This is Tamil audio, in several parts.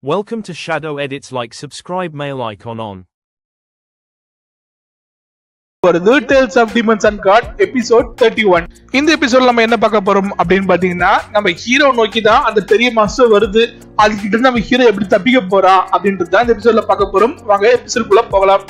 Welcome to Shadow Edits. Like, subscribe, mail icon on. வருது Tales of Demons and God episode 31. இந்த எபிசோட்ல நம்ம என்ன பார்க்க போறோம் அப்படின்னு பாத்தீங்கன்னா, நம்ம ஹீரோ நோக்கி தான் அந்த பெரிய மாஸ்டர் வருது. அதுக்கிட்ட இருந்து நம்ம ஹீரோ எப்படி தப்பிக்க போறா அப்படின்றது தான் இந்த எபிசோட்ல பார்க்க போறோம். வாங்க எபிசோடுக்குள்ள போகலாம்.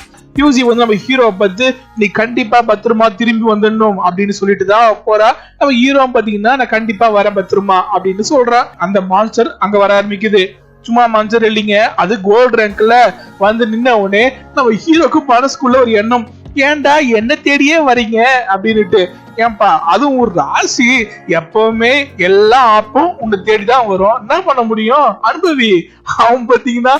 யூசி வந்து நம்ம ஹீரோவை பார்த்து நீ கண்டிப்பா பத்திரமா திரும்பி வந்துடணும் அப்படின்னு சொல்லிட்டு தான் போறா. நம்ம ஹீரோ பாத்தீங்கன்னா நான் கண்டிப்பா வரேன் பத்திரமா அப்படின்னு சொல்றா. அந்த மாஸ்டர் அங்க வர ஆரம்பிக்குது. சும்மா மான்ஸ்டர் இல்லைங்க, அது கோல்ட் ரேங்க்ல வந்து நின்ன உடனே நம்ம ஹீரோக்கு மனசுக்குள்ள ஒரு எண்ணம், ஏன்டா என்ன தேடியே வரீங்க அப்படின்னுட்டு. ஏன்பா அதுவும் ஒரு ராசி, எப்பவுமே எல்லா ஆப்பும் உன்னை தேடிதான் வரும், என்ன பண்ண முடியும் அனுபவி. அவன் பாத்தீங்கன்னா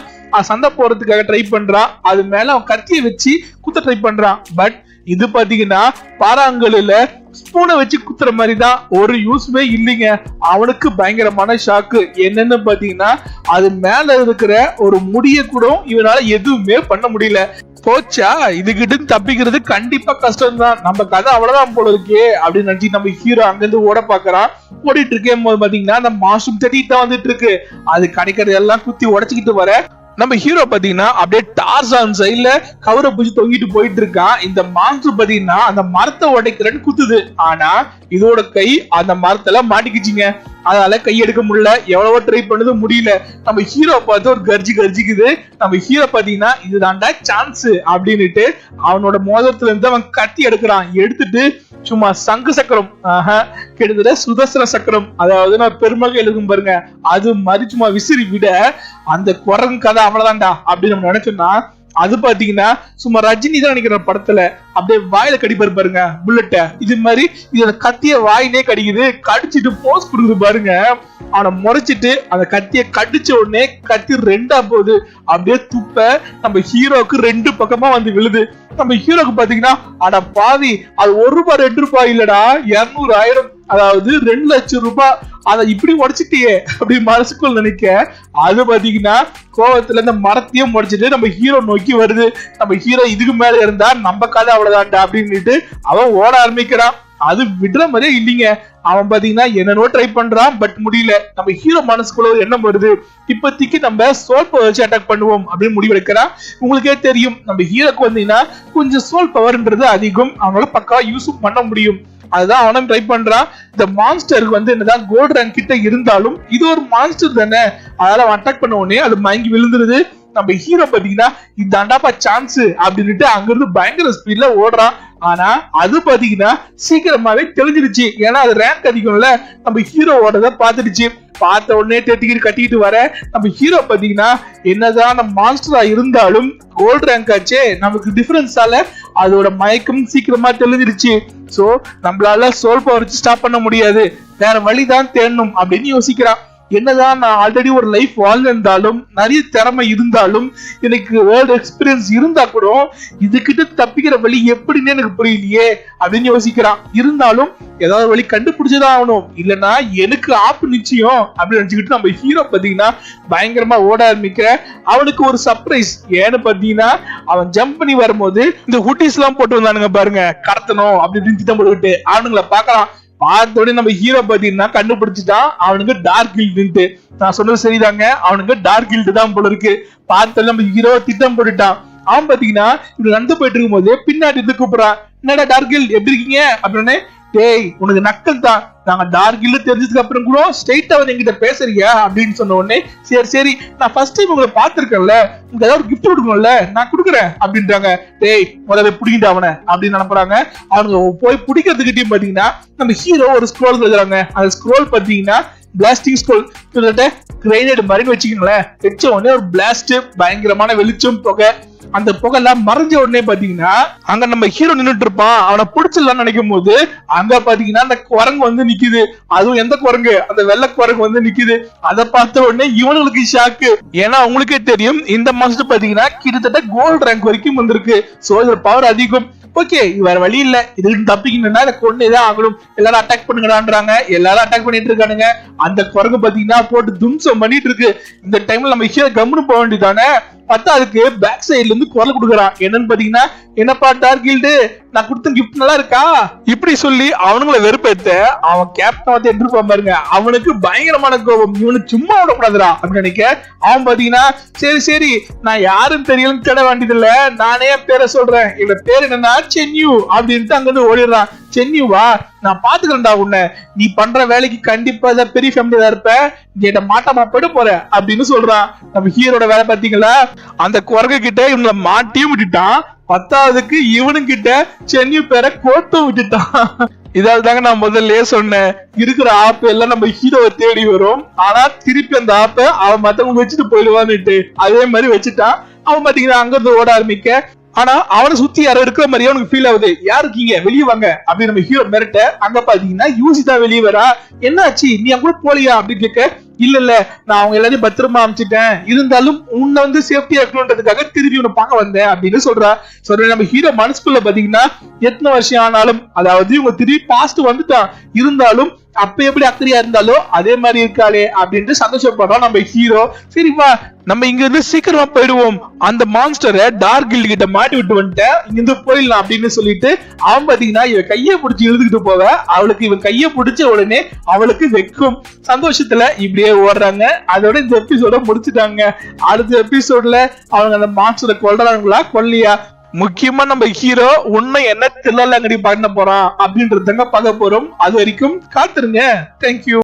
சண்டை போறதுக்காக ட்ரை பண்றான், அது மேல அவன் கத்தியை வச்சு குத்த ட்ரை பண்றான். பட் இது பாத்தீங்கன்னா பாறாங்கல்ல ஸ்பூனை வச்சு குத்துற மாதிரி தான், ஒரு யூஸ்மே இல்லைங்க. அவனுக்கு பயங்கரமான ஷாக்கு. என்னன்னு பாத்தீங்கன்னா அது மேல இருக்கிற ஒரு முடிய கூட இவனால எதுவுமே பண்ண முடியல. போச்சா, இதுகிட்ட தப்பிக்கிறது கண்டிப்பா கஷ்டம் தான், நம்ம கதை அவ்வளவுதான் போல இருக்கே அப்படின்னு நினைச்சு நம்ம ஹீரோ அங்கிருந்து ஓட பாக்குறான். ஓடிட்டு இருக்கேன் போது பாத்தீங்கன்னா அந்த மாஸ்டர் தேடிட்டு தான் வந்துட்டு இருக்கு. அது கிடைக்கிறது எல்லாம் குத்தி உடைச்சுக்கிட்டு வர நம்ம ஹீரோ பாத்தீங்கன்னா அப்படியே டார்சான் சைடுல கவரை பிடிச்சி தொங்கிட்டு போயிட்டு இருக்கான். இந்த மான்ஸ்டர் பாத்தீங்கன்னா அந்த மரத்தை உடைக்கிறேன்னு குத்துது, ஆனா இதோட கை அந்த மரத்துல மாட்டிக்கிச்சிங்க. அதனால கை எடுக்க முடியல, எவ்வளவோ ட்ரை பண்ணது முடியல. நம்ம ஹீரோ பார்த்து ஒரு கர்ஜிக்குது. நம்ம ஹீரோ பாத்தீங்கன்னா இதுதான்டா சான்ஸ் அப்படின்னுட்டு அவனோட மோதிரத்துல இருந்து அவன் கத்தி எடுக்கிறான். எடுத்துட்டு சும்மா சங்கு சக்கரம், கிட்டத்தட்ட சுதர்சன சக்கரம், அதாவது நான் பெருமகை எழுதும் பாருங்க, அது மாதிரி சும்மா விசிறி விட அந்த குரங்கு கதை அவ்வளவுதான்டா அப்படின்னு நம்ம நினைச்சோம்னா, அது பாத்தீங்கன்னா சும்மா ரஜினி தான் நினைக்கிற படத்துல அப்படியே வாயில கடிப்பாரு பாருங்க புல்லட்ட, இது மாதிரி இதோட கத்திய வாயினே கடிக்குது. கடிச்சிட்டு போஸ் கொடுக்குது பாருங்க. அவனை முறைச்சிட்டு அந்த கத்திய கடிச்ச உடனே கத்தி ரெண்டா போகுது. அப்படியே துப்ப நம்ம ஹீரோக்கு ரெண்டு பக்கமா வந்து விழுது. நம்ம ஹீரோக்கு பாத்தீங்கன்னா அட பாவி, அது ₹1 ₹2 இல்லடா, 200 1000, அதாவது 2 லட்சம் ரூபாய். அத இப்படி உடைச்சிட்டியே அப்படி மனசுக்குள்ள நினைக்க, அது பாத்தீங்கன்னா கோவத்துல இந்த மரத்தையும் உடைச்சிட்டு நம்ம ஹீரோ நோக்கி வருது. நம்ம ஹீரோ இதுக்கு மேல இருந்தா நம்ம கதை அவ்வளவுதான்டா அப்படின்னுட்டு அவன் ஓட ஆரம்பிக்கிறான். அது விடுற மாதிரியே இல்லைங்க. அவன் பாத்தீங்கன்னா என்னன்னோ ட்ரை பண்றான், பட் முடியல. நம்ம ஹீரோ மனசுக்குள்ள ஒரு எண்ணம் வருது, இப்போதைக்கு நம்ம சோல் பவர் வச்சு அட்டாக் பண்ணுவோம் அப்படின்னு முடிவெடுக்கிறான். உங்களுக்கே தெரியும் நம்ம ஹீரோக்கு வந்தீங்கன்னா கொஞ்சம் சோல் பவர்ன்றது அதிகம், அவனால பக்கா யூஸும் பண்ண முடியும். அதுதான் அவனும் ட்ரை பண்றான். இந்த மான்ஸ்டருக்கு வந்து என்னதான் கோல்ட் ரேங்க் கிட்ட இருந்தாலும் இது ஒரு மான்ஸ்டர் தானே, அதனால அவன் அட்டாக் பண்ண உடனே அது மயங்கி விழுந்துருது. நம்ம ஹீரோ பாத்தீங்கன்னா இதாண்டாப்பா சான்ஸ் அப்படின்னுட்டு அங்கிருந்து பயங்கர ஸ்பீட்ல ஓடுறான். ஆனா அது பாத்தீங்கன்னா சீக்கிரமாவே தெரிஞ்சிருச்சு, ஏன்னா அது ரேங்க் அதிகம்ல. நம்ம ஹீரோ ஓடத பாத்துடுச்சு. பார்த்த உடனே டிக்கெட் கட்டிட்டு வர நம்ம ஹீரோ பாத்தீங்கன்னா என்னதான் நம்ம மான்ஸ்டரா இருந்தாலும் கோல்ட் ரேங்க் ஆச்சே, நமக்கு டிஃபரன்ஸால அதோட மயக்கம் சீக்கிரமா தெரிஞ்சிருச்சு. சோ நம்மளால சோல் பவர் வச்சு ஸ்டாப் பண்ண முடியாது, வேற வழிதான் தேடணும் அப்படின்னு யோசிக்கிறான். என்னதான் நான் ஆல்ரெடி ஒரு லைஃப் வாழ்ந்தாலும் நிறைய திறமை இருந்தாலும் எனக்கு வேர்ல்டு எக்ஸ்பீரியன்ஸ் இருந்தா கூட இதுகிட்ட தப்பிக்கிற வழி எப்படின்னு எனக்கு புரியலையே அப்படின்னு யோசிக்கிறான். இருந்தாலும் ஏதாவது வழி கண்டுபிடிச்சதான் ஆகணும், இல்லைன்னா எனக்கு ஆப்பு நிச்சயம் அப்படின்னு நினைச்சுக்கிட்டு நம்ம ஹீரோ பாத்தீங்கன்னா பயங்கரமா ஓட ஆரம்பிக்கிற. அவனுக்கு ஒரு சர்ப்ரைஸ், ஏன்னு பாத்தீங்கன்னா அவன் ஜம்ப் பண்ணி வரும்போது இந்த ஹுட்டிஸ் எல்லாம் போட்டு வந்தானுங்க பாருங்க, கடத்தணும் அப்படின்னு திட்டம் போட்டுக்கிட்டு அவனுங்களை பாக்கலாம். பார்த்தோட நம்ம ஹீரோ பாத்தீங்கன்னா கண்டுபிடிச்சுட்டான் அவனுக்கு டார்க் கில்ட். நான் சொன்னது சரிதாங்க, அவனுக்கு டார்க் கில்ட் தான் போல இருக்கு. பார்த்த நம்ம ஹீரோ திட்டம் போட்டுட்டான். அவன் பாத்தீங்கன்னா இப்படி நடந்து போயிட்டு இருக்கும் போது பின்னாடி இருந்து கூப்பிடுறான், என்னடா டார்க் கில்ட் எப்படி இருக்கீங்க அப்படின்னு. டேய் உனக்கு நக்கல் தான், நாங்க டார்க் கில்ட் தெரிஞ்சதுக்கு அப்புறம் கூட ஸ்ட்ரைட்டா வந்து என்கிட்ட பேசுறியா அப்படின்னு சொன்ன உடனே, சரி சரி நான் ஃபர்ஸ்ட் டைம் உங்களை பாத்துருக்கேன்ல, உங்களுக்கு ஏதாவது ஒரு கிஃப்ட் கொடுக்கணும்ல, நான் கொடுக்குறேன் அப்படின்றாங்க. டேய் முதல்ல பிடிக்கிட்டு அவனை அப்படின்னு நினைப்புறாங்க. அவங்க போய் பிடிக்கிறதுக்கிட்டையும் பாத்தீங்கன்னா நம்ம ஹீரோ ஒரு ஸ்க்ரோல் எழுதுறாங்க. அந்த ஸ்க்ரோல் பாத்தீங்கன்னா பிளாஸ்டிங் ஸ்க்ரோல், கிட்டத்தட்ட கிரைனேட் மாதிரி வச்சுக்கோங்களேன். வச்ச உடனே ஒரு பிளாஸ்ட், பயங்கரமான வெளிச்சம், புகை. அந்த புகை எல்லாம் மறைஞ்ச உடனே பாத்தீங்கன்னா அங்க நம்ம ஹீரோ நின்றுட்டு இருப்பான். அவனை பிடிச்சிடலாம்னு நினைக்கும் போது அங்க பாத்தீங்கன்னா அந்த குரங்கு வந்து நிக்குது. அதுவும் எந்த குரங்கு, அந்த வெள்ளை குரங்கு வந்து நிக்குது. அதை பார்த்த உடனே இவனுக்கு ஷாக்கு, ஏன்னா உங்களுக்கே தெரியும் இந்த மாஸ்டர் பாத்தீங்கன்னா கிட்டத்தட்ட கோல்ட் ரேங்க் வரைக்கும் வந்திருக்கு. சோ இதோட பவர் அதிகம். ஓகே வேற வழி இல்ல, இது தப்பிக்கணும்னா இதை கொண்டுதான் ஆகணும், எல்லாரும் அட்டாக் பண்ணுங்கடான்றாங்க. எல்லாரும் அட்டாக் பண்ணிட்டு இருக்கானுங்க. அந்த குரங்கு பாத்தீங்கன்னா போட்டு தும்சம் பண்ணிட்டு இருக்கு. இந்த டைம்ல நம்ம ஹீரோ கம்முன்னு போக வேண்டியதானே. அதுக்கு பேக் சைடுல இருந்து குரல் கொடுக்குறான். என்னன்னு பாத்தீங்கன்னா, என்னப்பா டார்கில்டு, நான் கொடுத்த கிஃப்ட் நல்லா இருக்கா இப்படி சொல்லி அவனுங்களை வெறுப்பேத்த அவன் கேப்டன் வந்து எடுத்துருப்பான் பாருங்க. அவனுக்கு பயங்கரமான கோபம். இவனுக்கு சும்மா விடக்கூடாதுடா அப்படின்னு நினைக்க அவன் பாத்தீங்கன்னா, சரி சரி நான் யாரும் தெரியலன்னு தேட வேண்டியதில்ல, நானே பேரை சொல்றேன், இவன் பேர் என்னன்னா சென்யூ அப்படின்ட்டு அங்க இருந்து ஓடிடுறான். சென்யூவா, நான் பாத்துக்கிறேன்டா உன்னை, நீ பண்ற வேலைக்கு கண்டிப்பா பெரிய ஃபேமிலியா இருப்ப, நீ மாட்டாமா போயிட போற அப்படின்னு சொல்றான். நம்ம ஹீரோட வேலை பாத்தீங்களா, அந்த குரங்கு கிட்ட இவங்களை மாட்டியும் விட்டுட்டான், பத்தாவதுக்கு இவனுங்கிட்ட சென்யூ பேரை கோட்டும் விட்டுட்டான். இதால் தாங்க நான் முதல்ல சொன்னேன், இருக்கிற ஆப் எல்லாம் நம்ம ஹீரோவை தேடி வரும், ஆனா திருப்பி அந்த ஆப்பை அவன் மத்தவங்க வச்சுட்டு போயிடுவான்னுட்டு அதே மாதிரி வச்சுட்டான். அவன் பாத்தீங்கன்னா அங்க இருந்து ஓட ஆரம்பிக்க, ஆனா அவனை சுத்தி யாரோ இருக்கிற மாதிரியே அவனுக்கு ஃபீல் ஆகுது. யாரு இருக்கீங்க, வெளியே வாங்க அப்படின்னு நம்ம ஹீரோ மிரட்ட, அங்க பாத்தீங்கன்னா யூசி தான் வெளியே வரா. என்னாச்சு, நீ அங்க கூட போலியா அப்படின்னு கேட்க, இல்ல நான் அவங்க எல்லாரையும் பத்திரமா அமைச்சிட்டேன், இருந்தாலும் உன்னை வந்து சேஃப்டியா இருக்கணும்ன்றதுக்காக திரும்பி உன்னை பார்க்க வந்தேன் அப்படின்னு சொல்றா. நம்ம ஹீரோ மனசுக்குள்ள பாத்தீங்கன்னா, எத்தனை வருஷம் ஆனாலும், அதாவது இவங்க திரும்பி பாஸ்ட் வந்துட்டான், இருந்தாலும் அப்ப எப்படி அக்கறையா இருந்தாலோ அதே மாதிரி இருக்காளே அப்படின்ட்டு சந்தோஷப்படுறோம் நம்ம ஹீரோ. சரிவா, நம்ம இங்க இருந்து சீக்கிரமா போயிடுவோம், அந்த மான்ஸ்டரை டார்கில்டு கிட்ட மாட்டி விட்டு வந்துட்டேன், இங்க இருந்து போயிடலாம் அப்படின்னு சொல்லிட்டு அவன் பாத்தீங்கன்னா இவன் கையை பிடிச்சி இழுதுகிட்டு போவ, அவளுக்கு இவன் கையை பிடிச்ச உடனே அவளுக்கு வெக்கும் சந்தோஷத்துல இப்படியே ஓடுறாங்க. அதோட இந்த எபிசோட முடிச்சுட்டாங்க. அடுத்த எபிசோட்ல அவங்க அந்த மான்ஸ்டரை கொல்றாங்களா கொல்லியா, முக்கியமா நம்ம ஹீரோ உன்னை என்ன தில்லாலங்கடி பண்ண போறான் அப்படின்றதாங்க பார்க்க போறோம். அது வரைக்கும் காத்துருங்க. தேங்க்யூ.